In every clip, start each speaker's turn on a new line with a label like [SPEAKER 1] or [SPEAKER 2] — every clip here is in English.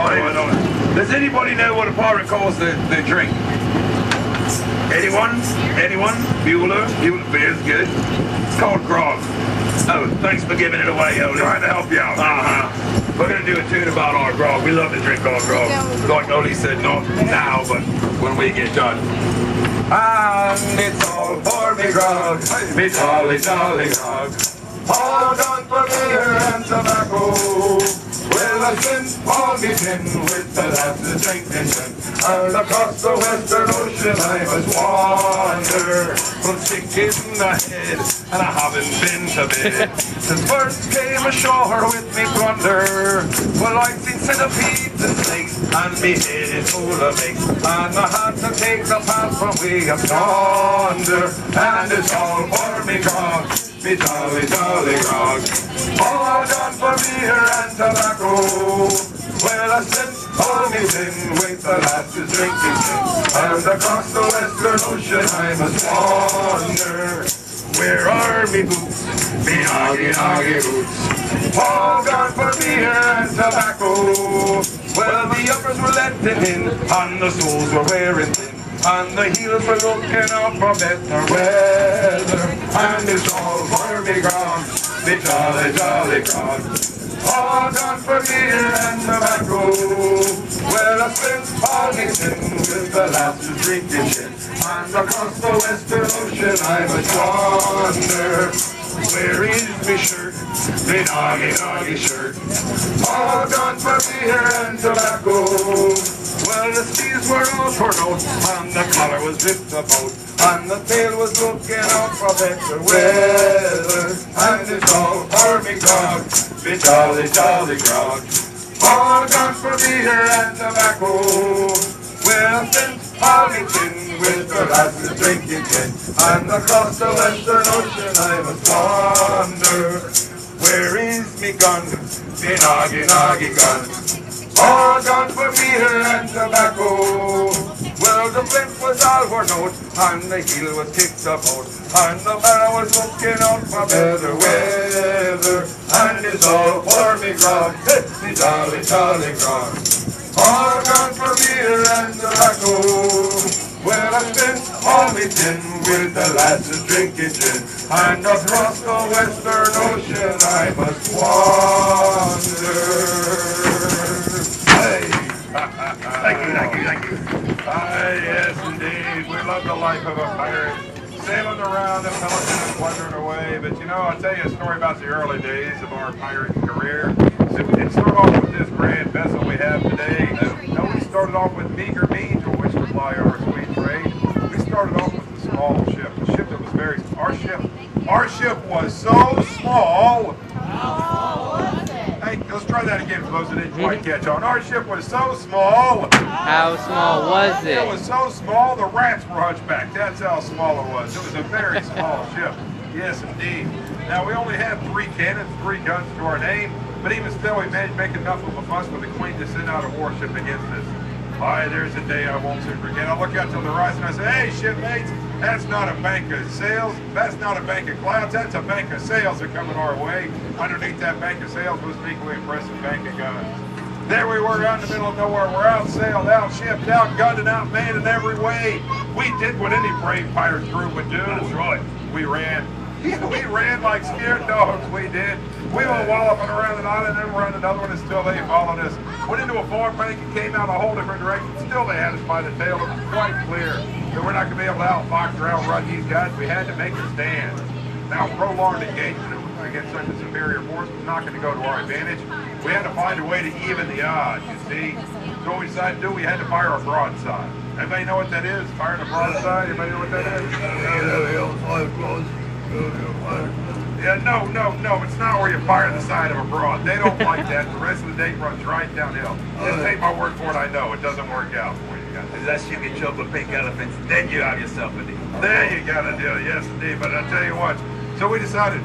[SPEAKER 1] Does anybody know what a pirate calls the drink? Anyone? Anyone? Bueller? Bueller beer's good. It's called grog. Oh, thanks for giving it away, Oli. Trying to help you out. We're going to do a tune about our grog. We love to drink our grog. Like Oli said, not now, but when we get done. And it's all for me grog, me jolly, jolly grog. All done for beer and tobacco. Well, I've been all me tin with the lads that drinking gin. And across the western ocean I must wander, from sick in the head, and I haven't been to bed. Since first came ashore with me plunder, well, I've seen centipedes and snakes, and me head is full of aches. And I had to take the path from way up yonder, and it's all for me grog, me jolly, jolly grog. All done for beer and tobacco. Well, I spent all me sin with the lads is drinking gin. And across the western ocean I must wander. Where are me boots, me noggy, noggy boots? All gone for beer and tobacco. Well, the uppers were letting in, and the soles were wearing thin, and the heels were looking out for better weather. And it's all for me grog, me jolly, jolly grog. All done for beer and tobacco. Well, I spent all my sin with the lads who's drinking gin. And across the western ocean I must wander. Where is me shirt, me noggy, noggy shirt? All done for beer and tobacco. Well, the sleeves were all torn out, and the collar was ripped about, and the tail was looking out for better weather. And it's all for me grog, me jolly, jolly grog. All gone for beer and tobacco. Well, since all me tin with the lads is drinking gin, and across the western ocean I must wander. Where is me gun, me noggy, noggy gun? All gone for beer and tobacco. Well, the flint was all worn out, and the heel was kicked about, and the barrow was looking out for better weather. And it's all for me grog, me jolly, jolly grog. All gone for beer and tobacco. Well, I spent all me tin with the lads is drinking gin, and across the western ocean I must wander. Hey! Thank you, thank you, thank you. Yes, indeed. We love the life of a pirate. Sailing around the Pelican and plundering away. But you know, I'll tell you a story about the early days of our pirate career. So we didn't start off with this grand vessel we have today. No, we started off with meager means with which to ply our sweet trade. We started off with a small ship. A ship that was very... Our ship was so small... Hey, let's try that again for those that didn't quite catch on. Our ship was so small.
[SPEAKER 2] How small was it?
[SPEAKER 1] It was so small the rats were hunchbacked. That's how small it was. It was a very small ship. Yes, indeed. Now, we only have 3 cannons, 3 guns to our name, but even still, we managed to make enough of a fuss for the Queen to send out a warship against us. Why, there's a day I won't soon forget. I look out to the horizon and I say, hey, shipmates, that's not a bank of sails. That's not a bank of clouds. That's a bank of sails that are coming our way. Underneath that bank of sails was an equally impressive bank of guns. There we were out in the middle of nowhere. We're out-sailed, out-shipped, out-gunned, and out-manned in every way. We did what any brave pirate crew would do. That's right. We ran. We ran like scared dogs, we did. We were walloping around an island and around another one until they followed us. Went into a farm bank and came out a whole different direction. Still they had us by the tail. It was quite clear that we're not going to be able to outfox or outrun these guys. We had to make a stand. Now, prolonged engagement against such a superior force was not going to go to our advantage. We had to find a way to even the odds, you see. So what we decided to do, we had to fire a broadside. Everybody know what that is? Firing a broadside? Everybody know what that is? Yeah, no, it's not where you fire the side of a broad. They don't like that. The rest of the day runs right downhill. Just take my word for it, I know. It doesn't work out for you guys.
[SPEAKER 3] Unless you get chocolate pink elephants, then you have yourself a deal.
[SPEAKER 1] There you got a deal, yes indeed. But I'll tell you what, so we decided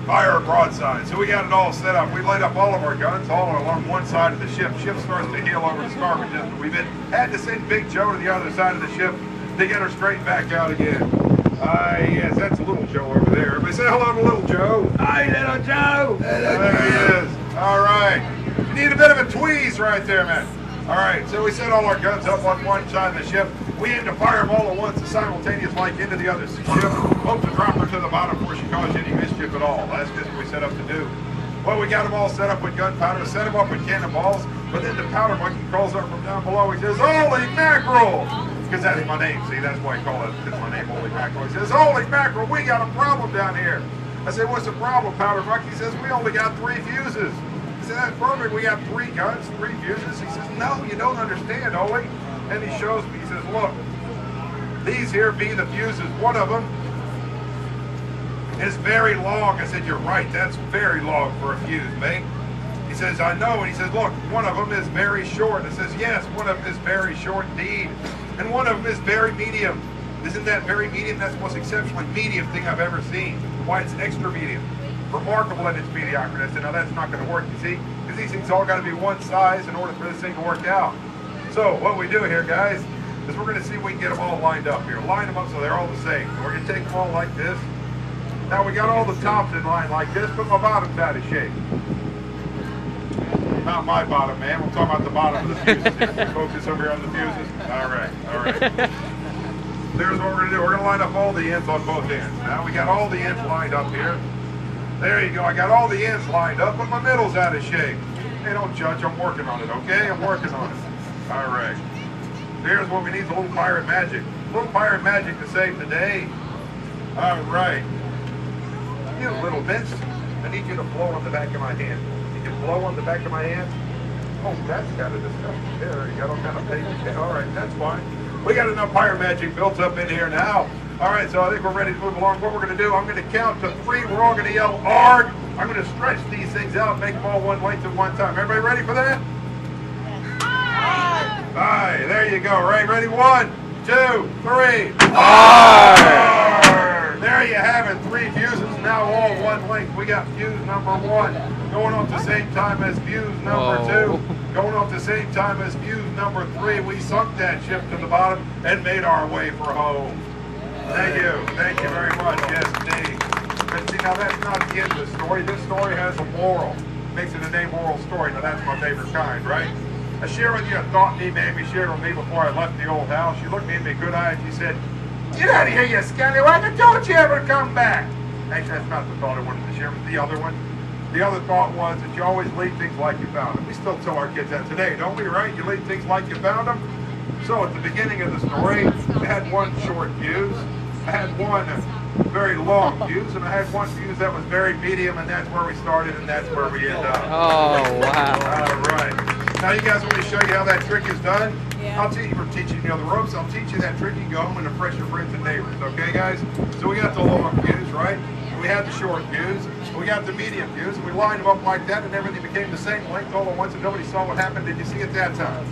[SPEAKER 1] fire a broadside. So we got it all set up. We laid up all of our guns all along one side of the ship. Ship starts to heel over the starboard distance. We had to send Big Joe to the other side of the ship to get her straight back out again. Yes, that's Little Joe over there. Everybody say hello to Little Joe.
[SPEAKER 3] Hi, Little Joe.
[SPEAKER 1] There he is. All right.
[SPEAKER 4] need a bit of a tweeze right there, man. All right, so we set all our guns up on one side of the ship. We aim to fire them all at once, a simultaneous like into the other ship. Hope to drop her to the bottom before she causes any mischief at all. That's just what we set up to do. Well, we got them all set up with gunpowder, set them up with cannonballs, but then the powder monkey crawls up from down below. He says, "Holy mackerel!" Because that is my name, see, that's why I call it, it's my name, Holy Mackerel. He says, "Holy mackerel, we got a problem down here." I said, "What's the problem, powder monkey?" He says, "We only got 3 fuses." I said, "That's perfect, we got 3 guns, 3 fuses." He says, "No, you don't understand, Holy." And he shows me, he says, "Look, these here be the fuses. One of them is very long." I said, "You're right, that's very long for a fuse, mate." He says, "I know." And he says, "Look, one of them is very short." I says, "Yes, one of them is very short indeed. And one of them is very medium." Isn't that very medium? That's the most exceptionally medium thing I've ever seen. Why, it's extra medium. Remarkable in its mediocrity. I said, "Now that's not going to work, you see, because these things all got to be one size in order for this thing to work out." So what we do here, guys, is we're going to see if we can get them all lined up here. Line them up so they're all the same. We're going to take them all like this. Now we got all the tops in line like this, but my bottom's out of shape. Not my bottom, man. We're talking about the bottom of the fuses. Focus over here on the fuses. All right, all right. There's what we're going to do. We're going to line up all the ends on both ends. Now we got all the ends lined up here. There you go. I got all the ends lined up, but my middle's out of shape. Hey, don't judge. I'm working on it, okay? I'm working on it. All right. Here's what we need, a little pirate magic. A little pirate magic to save the day. All right. You little bitch. I need you to blow on the back of my hand. You can blow on the back of my hand. Oh, that's kind of disgusting. There you got all kind of paper. Okay, all right, that's fine. We got enough pirate magic built up in here now. All right, so I think we're ready to move along. What we're going to do, I'm going to count to 3. We're all going to yell, "ARG!" I'm going to stretch these things out and make them all one length at one time. Everybody ready for that? All right, there you go. Right, ready? 1, 2, 3. ARG! There you have it. 3 fuses, now all one length. We got fuse number 1 going off the same time as fuse number 2. Going off the same time as fuse number 3. We sunk that ship to the bottom and made our way for home. Thank you. Thank you very much. Yes, indeed. But see, now that's not the end of the story. This story has a moral. Makes it an amoral story. Now that's my favorite kind, right? I share with you a thought me Mamie shared with me before I left the old house. She looked me in the good eye and she said, "Get out of here, you scallywag, and don't you ever come back." Actually, that's not the thought I wanted to share with the other one. The other thought was that you always leave things like you found them. We still tell our kids that today, don't we, right? You leave things like you found them. So at the beginning of the story, I had one short fuse, I had one very long fuse, and I had one fuse that was very medium, and that's where we started, and that's where we end up.
[SPEAKER 2] Oh, wow.
[SPEAKER 4] All right. Now you guys want me to show you how that trick is done? Yeah. I'll teach you from teaching you the ropes. I'll teach you that trick. You go home and impress your friends and neighbors. Okay, guys? So we got the long fuse, right? We had the short fuse. We got the medium fuse. And we lined them up like that, and everything became the same length all at once, and nobody saw what happened. Did you see it that time?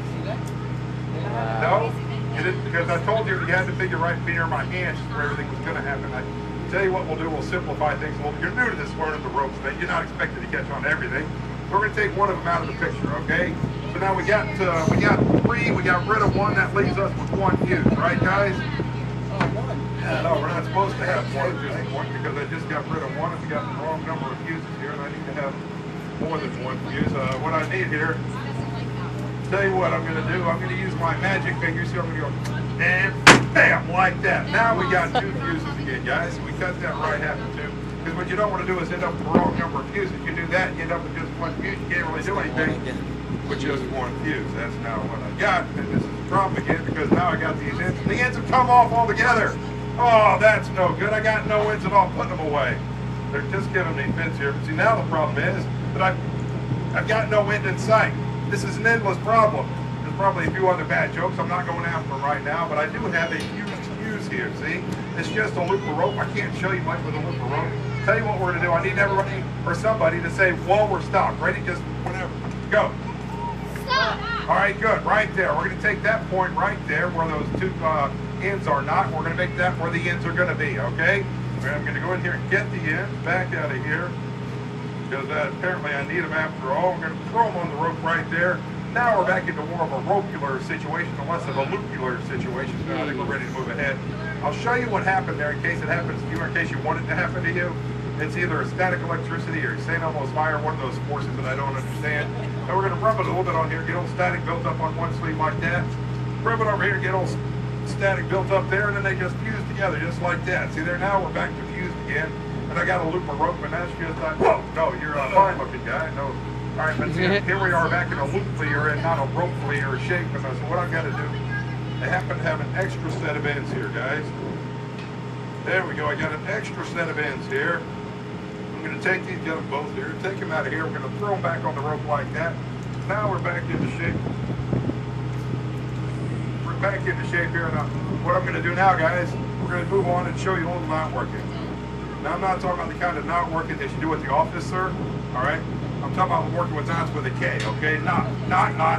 [SPEAKER 4] No? You didn't? Because I told you had to figure right near my hands where everything was going to happen. I tell you what we'll do. We'll simplify things a little. You're new to this learning the ropes thing. You're not expected to catch on to everything. So we're going to take one of them out of the picture, okay? So now we got 3. We got rid of 1. That leaves us with 1 fuse, right, guys? No, we're not supposed to have 1, just 1, because I just got rid of 1 and we got the wrong number of fuses here, and I need to have more than 1 fuse. What I need here, tell you what I'm going to do. I'm going to use my magic fingers here. I'm going to go, and bam, like that. Now we got 2 fuses again, guys. We cut that right half in 2. Because what you don't want to do is end up with the wrong number of fuses. You do that, you end up with just 1 fuse. You can't really do anything with just 1 fuse. That's now what I got. And this is the problem again, because now I got these ends. The ends have come off altogether. Oh, that's no good. I got no ends at all. Putting them away. They're just giving me fits here. But see, now the problem is that I've got no end in sight. This is an endless problem. There's probably a few other bad jokes I'm not going after right now, but I do have a huge fuse here, see? It's just a loop of rope. I can't show you much with a loop of rope. Tell you what we're going to do. I need everybody or somebody to say, "Whoa, we're stopped." Ready? Just whenever. Go. Stop. All right, good. Right there. We're going to take that point right there where those 2 ends are not. We're going to make that where the ends are going to be, okay? I'm going to go in here and get the ends back out of here, because apparently I need them after all. We're going to throw them on the rope right there. Now we're back into more of a ropular situation and less of a loopular situation. Now I think we're ready to move ahead. I'll show you what happened there in case it happens to you, or in case you want it to happen to you. It's either a static electricity or St. Elmo's fire, one of those forces that I don't understand. And we're going to rub it a little bit on here, get old static built up on one sleeve like that. Rub it over here, get old static built up there, and then they just fuse together just like that. See there now, we're back to fused again. And I got a loop of rope, and that's just like, whoa, no, you're a fine looking guy. No. All right, but see, here we are back in a looply or not a ropely or shape. And so what I've got to do, I happen to have an extra set of ends here, guys. There we go. I got an extra set of ends here. I'm going to take these, get them both here, take them out of here. We're going to throw them back on the rope like that. Now we're back into shape. We're back into shape here. Now, what I'm going to do now, guys, we're going to move on and show you a little knot working. Now, I'm not talking about the kind of knot working that you do at the office, sir. All right? I'm talking about working with knots with a K, okay? Knot,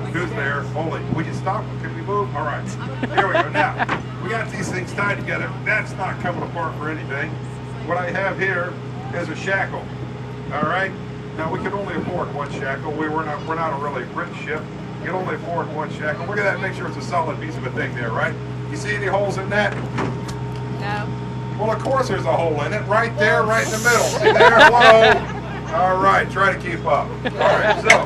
[SPEAKER 4] who's there? Holy, will you stop? Can we move? All right. Here we go. Now, we got these things tied together. That's not coming apart for anything. What I have here is a shackle. All right? Now, we can only afford one shackle. We're not a really rich ship. We can only afford one shackle. Look at that. Make sure it's a solid piece of a thing there, right? You see any holes in that?
[SPEAKER 5] No.
[SPEAKER 4] Well, of course there's a hole in it. Right there, right in the middle. See there? Hello? All right, try to keep up. All right, so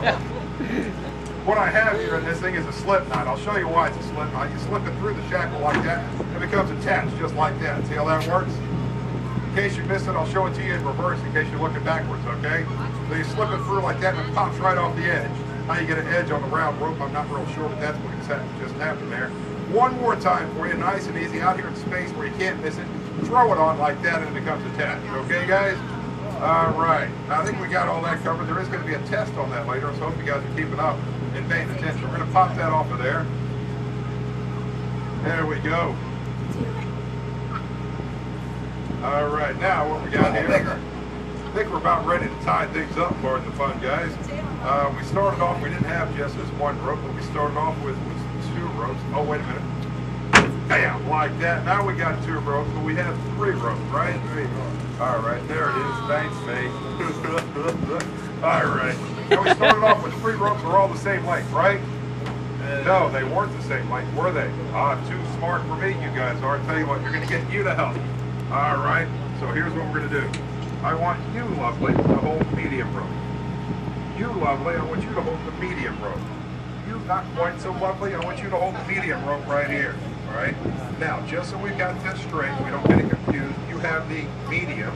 [SPEAKER 4] what I have here in this thing is a slip knot. I'll show you why it's a slip knot. You slip it through the shackle like that, it becomes attached just like that. See how that works? In case you missed it, I'll show it to you in reverse in case you're looking backwards, okay? So you slip it through like that and it pops right off the edge. Now you get an edge on the round rope. I'm not real sure, but that's what just happened there. One more time for you, nice and easy, out here in space where you can't miss it. Throw it on like that and it becomes attached. Okay, guys? All right. I think we got all that covered. There is going to be a test on that later, so I hope you guys are keeping up and paying attention. We're going to pop that off of there. There we go. All right. Now, what we got here, I think we're about ready to tie things up, pardon the fun, guys. We started off, we didn't have just this one rope, but we started off with two ropes. Oh, wait a minute. Bam, like that. Now we got two ropes, but we have three ropes, right? All right, there it is. Thanks, mate. All right. Now we started off with three ropes. We're all the same length, right? No, they weren't the same length, were they? Too smart for me, you guys are. I'll tell you what, you're going to get you to help. All right. So here's what we're going to do. I want you, lovely, to hold medium rope. You, lovely, I want you to hold the medium rope. You, not quite so lovely, I want you to hold the medium rope right here. All right. Now, just so we've got this straight, we don't get it confused, you have the medium,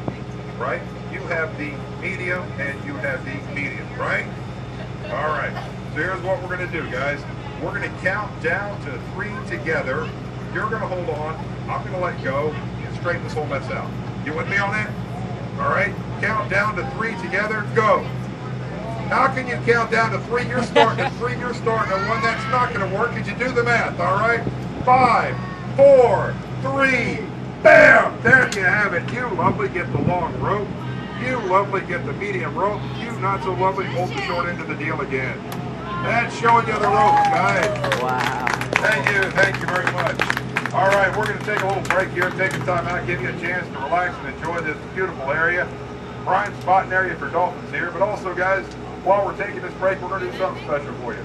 [SPEAKER 4] right? You have the medium and you have the medium, right? All right. So here's what we're going to do, guys. We're going to count down to 3 together. You're going to hold on. I'm going to let go and straighten this whole mess out. You with me on that? All right. Count down to 3 together. Go. How can you count down to 3? You're starting at 3. You're starting at 1. That's not going to work. Could you do the math? All right. 5, 4, 3, bam! There you have it. You, lovely, get the long rope. You, lovely, get the medium rope. You, not so lovely, hold the short end of the deal again. That's showing you the ropes, guys.
[SPEAKER 2] Wow.
[SPEAKER 4] Thank you very much. All right, we're going to take a little break here, take some time out, give you a chance to relax and enjoy this beautiful area. Prime spotting area for dolphins here, but also, guys, while we're taking this break, we're going to do something special for you.